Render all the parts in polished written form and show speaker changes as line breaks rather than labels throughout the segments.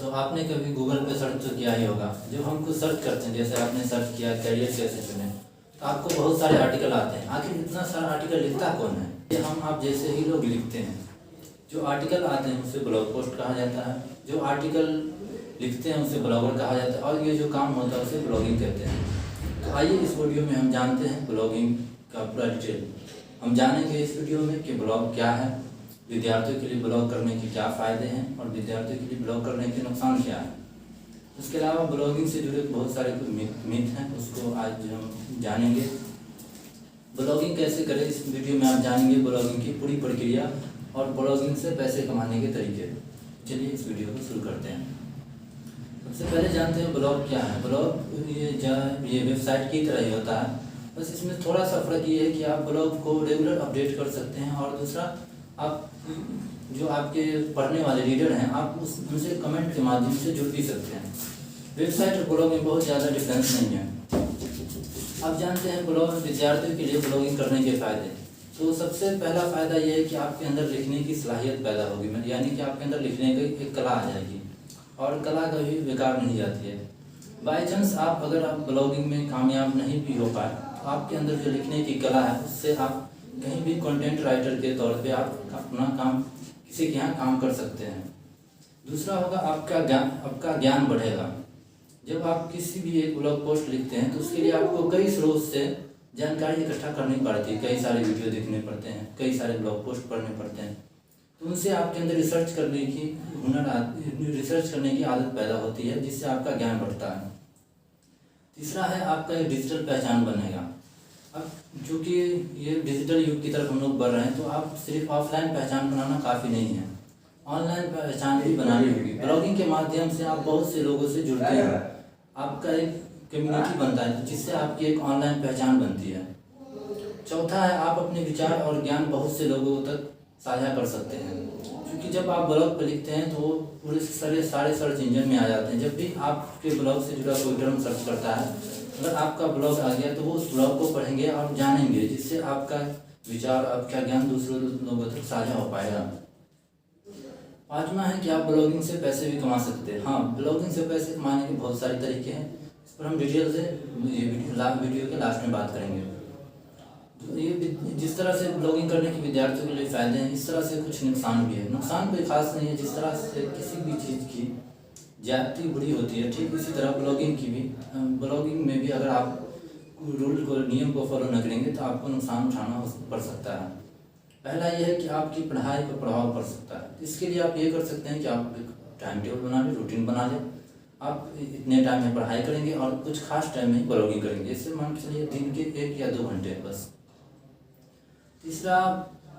तो आपने कभी गूगल पे सर्च तो किया ही होगा। जब हम कुछ सर्च करते हैं, जैसे आपने सर्च किया करियर कैसे चुने, तो आपको बहुत सारे आर्टिकल आते हैं। आखिर इतना सारा आर्टिकल लिखता कौन है? ये हम आप जैसे ही लोग लिखते हैं। जो आर्टिकल आते हैं उसे ब्लॉग पोस्ट कहा जाता है, जो आर्टिकल लिखते हैं उसे ब्लॉगर कहा जाता है, और ये जो काम होता है उसे ब्लॉगिंग कहते हैं। तो आइए इस वीडियो में हम जानते हैं ब्लॉगिंग का पूरा डिटेल। हम जानेंगे इस वीडियो में कि ब्लॉग क्या है, विद्यार्थियों के लिए ब्लॉग करने के क्या फ़ायदे हैं और विद्यार्थियों के लिए ब्लॉग करने के नुकसान क्या है। उसके अलावा ब्लॉगिंग से जुड़े बहुत सारे मिथ हैं, उसको आज हम जानेंगे। ब्लॉगिंग कैसे करें इस वीडियो में आप जानेंगे ब्लॉगिंग की पूरी प्रक्रिया और ब्लॉगिंग से पैसे कमाने के तरीके। चलिए इस वीडियो को शुरू करते हैं। सबसे पहले जानते हैं ब्लॉग क्या है। ब्लॉग ये वेबसाइट की तरह ही होता है, बस इसमें थोड़ा सा फ़र्क ये है कि आप ब्लॉग को रेगुलर अपडेट कर सकते हैं, और दूसरा आप जो आपके पढ़ने वाले रीडर हैं आप उनसे कमेंट के माध्यम से जुड़ भी सकते हैं। वेबसाइट और ब्लॉग में बहुत ज़्यादा डिफरेंस नहीं है। अब जानते हैं ब्लॉग विद्यार्थियों के लिए ब्लॉगिंग करने के फ़ायदे। तो सबसे पहला फ़ायदा ये है कि आपके अंदर लिखने की सलाहियत पैदा होगी, यानी कि आपके अंदर लिखने की एक कला आ जाएगी, और कला कभी बेकार नहीं जाती है। बाई चांस अगर आप ब्लॉगिंग में कामयाब नहीं भी हो पाए, तो आपके अंदर जो लिखने की कला है उससे आप कहीं भी कंटेंट राइटर के तौर पे आप अपना काम किसी के यहाँ काम कर सकते हैं। दूसरा होगा आपका ज्ञान बढ़ेगा। जब आप किसी भी एक ब्लॉग पोस्ट लिखते हैं तो उसके लिए आपको कई स्रोत से जानकारी इकट्ठा करनी पड़ती है, कई सारे वीडियो देखने पड़ते हैं, कई सारे ब्लॉग पोस्ट पढ़ने पड़ते हैं। तो उनसे आपके अंदर रिसर्च करने की आदत पैदा होती है, जिससे आपका ज्ञान बढ़ता है। तीसरा है आपका एक डिजिटल पहचान बनेगा। अब चूँकि ये डिजिटल युग की तरफ हम लोग बढ़ रहे हैं, तो आप सिर्फ ऑफलाइन पहचान बनाना काफ़ी नहीं है, ऑनलाइन पहचान भी बनानी होगी। ब्लॉगिंग के माध्यम से आप बहुत से लोगों से जुड़ते हैं, आपका एक कम्युनिटी बनता है, जिससे आपकी एक ऑनलाइन पहचान बनती है। चौथा है आप अपने विचार और ज्ञान बहुत से लोगों तक साझा कर सकते हैं, क्योंकि जब आप ब्लॉग पर लिखते हैं तो वो पूरे सारे सर्च इंजन में आ जाते हैं। जब भी आपके ब्लॉग से जुड़ा कोई टर्म सर्च करता है, अगर आपका ब्लॉग आ गया तो वो उस ब्लॉग को पढ़ेंगे और जानेंगे, जिससे आपका विचार, आपका ज्ञान दूसरों लोगों तक साझा हो पाएगा। पाँचवा है कि आप ब्लॉगिंग से पैसे भी कमा सकते हैं। हाँ, ब्लॉगिंग से पैसे कमाने के बहुत सारे तरीके हैं, इस पर हम डिटेल से ये वीडियो के लास्ट में बात करेंगे। तो ये जिस तरह से ब्लॉगिंग करने के विद्यार्थियों के लिए फ़ायदे हैं, इस तरह से कुछ नुकसान भी है। नुकसान कोई खास नहीं है। जिस तरह से किसी भी चीज़ की ज्यादती बुरी होती है, ठीक इसी तरह ब्लॉगिंग में भी अगर आप नियम को फॉलो न करेंगे तो आपको नुकसान उठाना पड़ सकता है। पहला यह है कि आपकी पढ़ाई पर प्रभाव पड़ सकता है। इसके लिए आप ये कर सकते हैं कि आप एक टाइम टेबल बना लें, रूटीन बना लें। आप इतने टाइम में पढ़ाई करेंगे और कुछ खास टाइम में ब्लॉगिंग करेंगे। इससे मान के चलिए दिन के 1 या 2 घंटे बस। दूसरा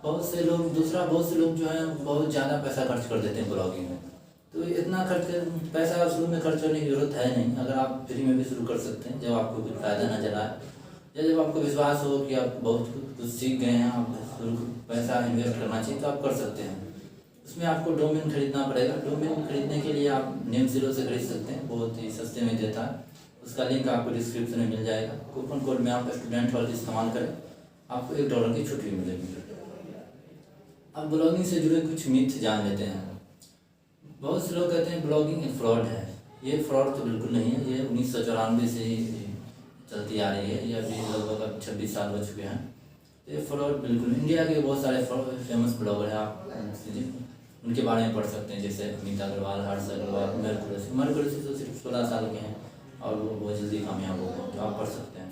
बहुत से लोग जो है बहुत ज़्यादा पैसा खर्च कर देते हैं ब्लॉगिंग में। तो इतना पैसा शुरू में खर्च करने की ज़रूरत है नहीं। अगर आप फ्री में भी शुरू कर सकते हैं, जब आपको कुछ फ़ायदा नजर आए या जब आपको विश्वास हो कि आप बहुत कुछ सीख गए हैं, आप पैसा इन्वेस्ट करना चाहिए तो आप कर सकते हैं। उसमें आपको डोमेन खरीदना पड़ेगा। डोमेन खरीदने के लिए आप NameZero से खरीद सकते हैं, बहुत ही सस्ते में देता है। उसका लिंक आपको डिस्क्रिप्शन में मिल जाएगा। कूपन कोड में आप स्टूडेंट वाले इस्तेमाल करें, आपको $1 की छूट भी मिलेगी। अब ब्लॉगिंग से जुड़े कुछ मिथ जान लेते हैं। बहुत से लोग कहते हैं ब्लॉगिंग एक फ्रॉड है। ये फ्रॉड तो बिल्कुल नहीं है। ये 1994 से ही चलती आ रही है, या भी लगभग 26 साल हो चुके हैं। ये फ्रॉड बिल्कुल। इंडिया के बहुत सारे फेमस ब्लॉगर हैं, आप उनके बारे में पढ़ सकते हैं, जैसे अमित अग्रवाल, हर्ष अग्रवाल, मरकुलसी तो सिर्फ 16 साल के हैं और वो बहुत जल्दी कामयाब हो गए, तो आप पढ़ सकते हैं।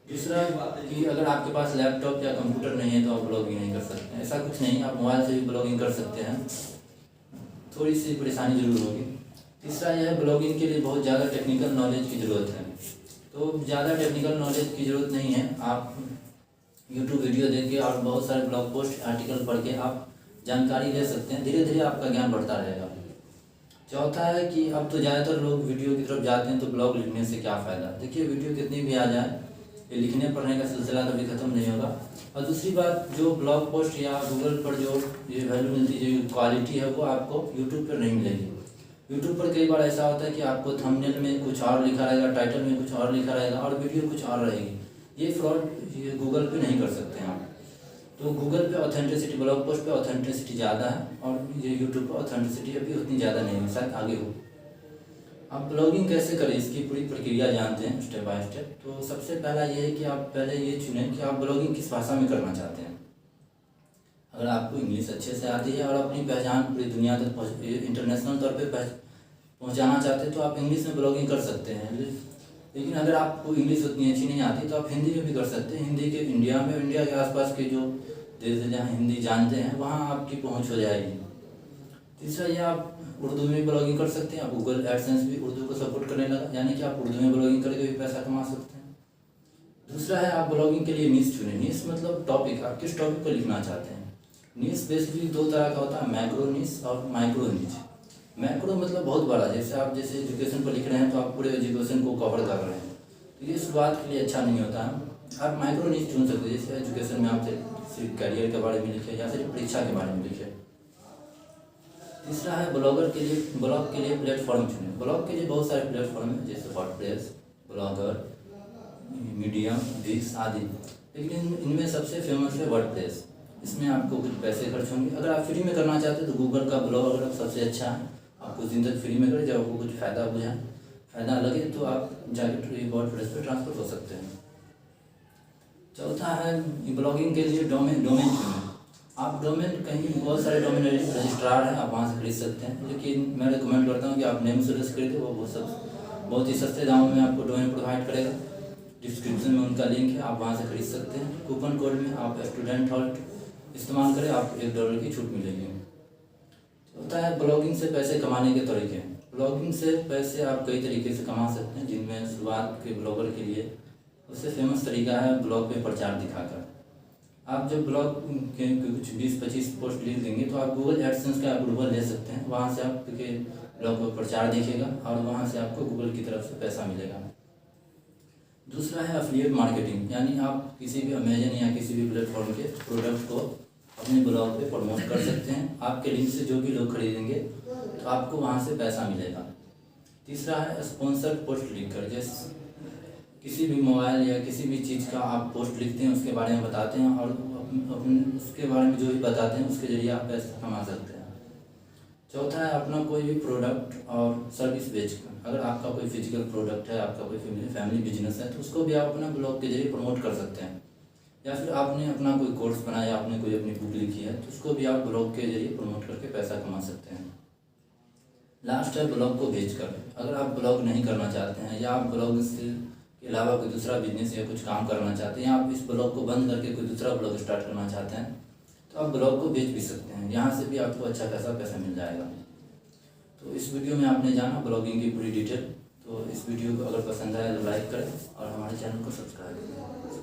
दूसरा कि अगर आपके पास लैपटॉप या कंप्यूटर नहीं है तो आप ब्लॉगिंग नहीं कर सकते हैं। ऐसा कुछ नहीं, आप मोबाइल से भी ब्लॉगिंग कर सकते हैं, थोड़ी सी परेशानी जरूर होगी। तीसरा यह है ब्लॉगिंग के लिए बहुत ज़्यादा टेक्निकल नॉलेज की ज़रूरत है। तो ज़्यादा टेक्निकल नॉलेज की ज़रूरत नहीं है। आप यूट्यूब वीडियो देख के और बहुत सारे ब्लॉग पोस्ट आर्टिकल पढ़ के आप जानकारी ले सकते हैं। धीरे धीरे आपका ज्ञान बढ़ता रहेगा। चौथा है कि अब तो ज़्यादातर लोग वीडियो की तरफ जाते हैं, तो ब्लॉग लिखने से क्या फ़ायदा। देखिए, वीडियो कितनी भी आ जाए, ये लिखने पढ़ने का सिलसिला कभी ख़त्म नहीं होगा। और दूसरी बात, जो ब्लॉग पोस्ट या गूगल पर जो ये वैल्यू मिलती है, जो क्वालिटी है, वो आपको यूट्यूब पर नहीं मिलेगी। यूट्यूब पर कई बार ऐसा होता है कि आपको थंबनेल में कुछ और लिखा रहेगा, टाइटल में कुछ और लिखा रहेगा और वीडियो कुछ और रहेगी। ये फ्रॉड ये गूगल पे नहीं कर सकते हैं आप। तो गूगल पे ऑथेंटिसिटी, ब्लॉग पोस्ट पे ऑथेंटिसिटी ज़्यादा है और ये यूट्यूब पे ऑथेंटिसिटी अभी उतनी ज़्यादा नहीं है, शायद आगे हो। आप ब्लॉगिंग कैसे करें इसकी पूरी प्रक्रिया जानते हैं स्टेप बाय स्टेप। तो सबसे पहला ये है कि आप पहले ये चुनें कि आप ब्लॉगिंग किस भाषा में करना चाहते हैं। अगर आपको इंग्लिश अच्छे से आती है और अपनी पहचान पूरी दुनिया तक इंटरनेशनल तौर पे पहुंचाना चाहते हैं तो आप इंग्लिश में ब्लॉगिंग कर सकते हैं। लेकिन अगर आपको इंग्लिश उतनी अच्छी नहीं आती तो आप हिंदी में भी कर सकते हैं। हिंदी के इंडिया के आसपास के जो देश जहाँ हिंदी जानते हैं वहाँ आपकी पहुँच हो जाएगी। तीसरा ये आप उर्दू में भी ब्लॉगिंग कर सकते हैं। आप गूगल एडसेंस भी उर्दू को सपोर्ट करने लगा, यानी कि आप उर्दू में ब्लॉगिंग करके भी पैसा कमा सकते हैं। दूसरा है आप ब्लॉगिंग के लिए नीश चुनें। नीश मतलब टॉपिक, आप किस टॉपिक पर लिखना चाहते हैं। नीश बेसिकली दो तरह का होता है, मैक्रो नीश और माइक्रो नीश। मैक्रो मतलब बहुत बड़ा, जैसे आप एजुकेशन पर लिख रहे हैं तो आप पूरे एजुकेशन को कवर कर रहे हैं, तो ये शुरुआत के लिए अच्छा नहीं होता है। आप माइक्रो नीश चुन सकते हैं, जैसे एजुकेशन में आप सिर्फ कैरियर के बारे में लिखे या सिर्फ परीक्षा के बारे में लिखे। तीसरा है ब्लॉग के लिए प्लेटफॉर्म चुनें। ब्लॉग के लिए बहुत सारे प्लेटफॉर्म हैं, जैसे वर्डप्रेस, ब्लॉगर, मीडियम, विक्स आदि। लेकिन इनमें सबसे फेमस है वर्डप्रेस। इसमें आपको कुछ पैसे खर्च होंगे। अगर आप फ्री में करना चाहते हैं तो गूगल का ब्लॉग अगर सबसे अच्छा है, आप कुछ दिन तक फ्री में करें, जब आपको कुछ फ़ायदा लगे तो आप जाके वर्डप्रेस पे ट्रांसफर हो सकते हैं। चौथा है ब्लॉगिंग के लिए डोमेन चुनें। आप डोमेन कहीं बहुत सारे डोमेन रजिस्ट्रार हैं, आप वहाँ से खरीद सकते हैं, लेकिन मैं रिकमेंड करता हूँ कि आप नेमस्पेस से खरीदें। वो बहुत ही सस्ते दामों में आपको डोमेन प्रोवाइड करेगा। डिस्क्रिप्शन में उनका लिंक है, आप वहाँ से खरीद सकते हैं। कूपन कोड में आप स्टूडेंट हॉल्ट इस्तेमाल करें, आपको $1 की छूट मिलेगी। होता है ब्लॉगिंग से पैसे कमाने के तरीके। ब्लॉगिंग से पैसे आप कई तरीके से कमा सकते हैं, जिनमें शुरुआत के ब्लॉगर के लिए सबसे फेमस तरीका है ब्लॉग पे प्रचार दिखाकर। आप जब ब्लॉग के कुछ 20-25 पोस्ट लिख देंगे तो आप गूगल एडसेंस का अप्रूवल ले सकते हैं। वहाँ से आपके ब्लॉग पर प्रचार दिखेगा और वहाँ से आपको गूगल की तरफ से पैसा मिलेगा। दूसरा है एफिलिएट मार्केटिंग, यानी आप किसी भी अमेजन या किसी भी प्लेटफॉर्म के प्रोडक्ट को अपने ब्लॉग पे प्रमोट कर सकते हैं। आपके लिंक से जो भी लोग खरीदेंगे तो आपको वहाँ से पैसा मिलेगा। तीसरा है स्पॉन्सर्ड पोस्ट लिखकर, जैसे किसी भी मोबाइल या किसी भी चीज़ का आप पोस्ट लिखते हैं, उसके बारे में बताते हैं और उसके बारे में जो भी बताते हैं उसके जरिए आप पैसा कमा सकते हैं। चौथा है अपना कोई भी प्रोडक्ट और सर्विस बेचकर। अगर आपका कोई फिजिकल प्रोडक्ट है, आपका कोई फैमिली बिजनेस है, तो उसको भी आप अपना ब्लॉग के जरिए प्रमोट कर सकते हैं। या फिर आपने अपना कोई कोर्स बनाया, आपने कोई अपनी बुक लिखी है, तो उसको भी आप ब्लॉग के जरिए प्रमोट करके पैसा कमा सकते हैं। लास्ट है ब्लॉग को बेचकर। अगर आप ब्लॉग नहीं करना चाहते हैं या आप ब्लॉग के अलावा कोई दूसरा बिजनेस या कुछ काम करना चाहते हैं, या आप इस ब्लॉग को बंद करके कोई दूसरा ब्लॉग स्टार्ट करना चाहते हैं, तो आप ब्लॉग को बेच भी सकते हैं। यहाँ से भी आपको अच्छा खासा पैसा मिल जाएगा। तो इस वीडियो में आपने जाना ब्लॉगिंग की पूरी डिटेल। तो इस वीडियो को अगर पसंद आया तो लाइक करें और हमारे चैनल को सब्सक्राइब करें।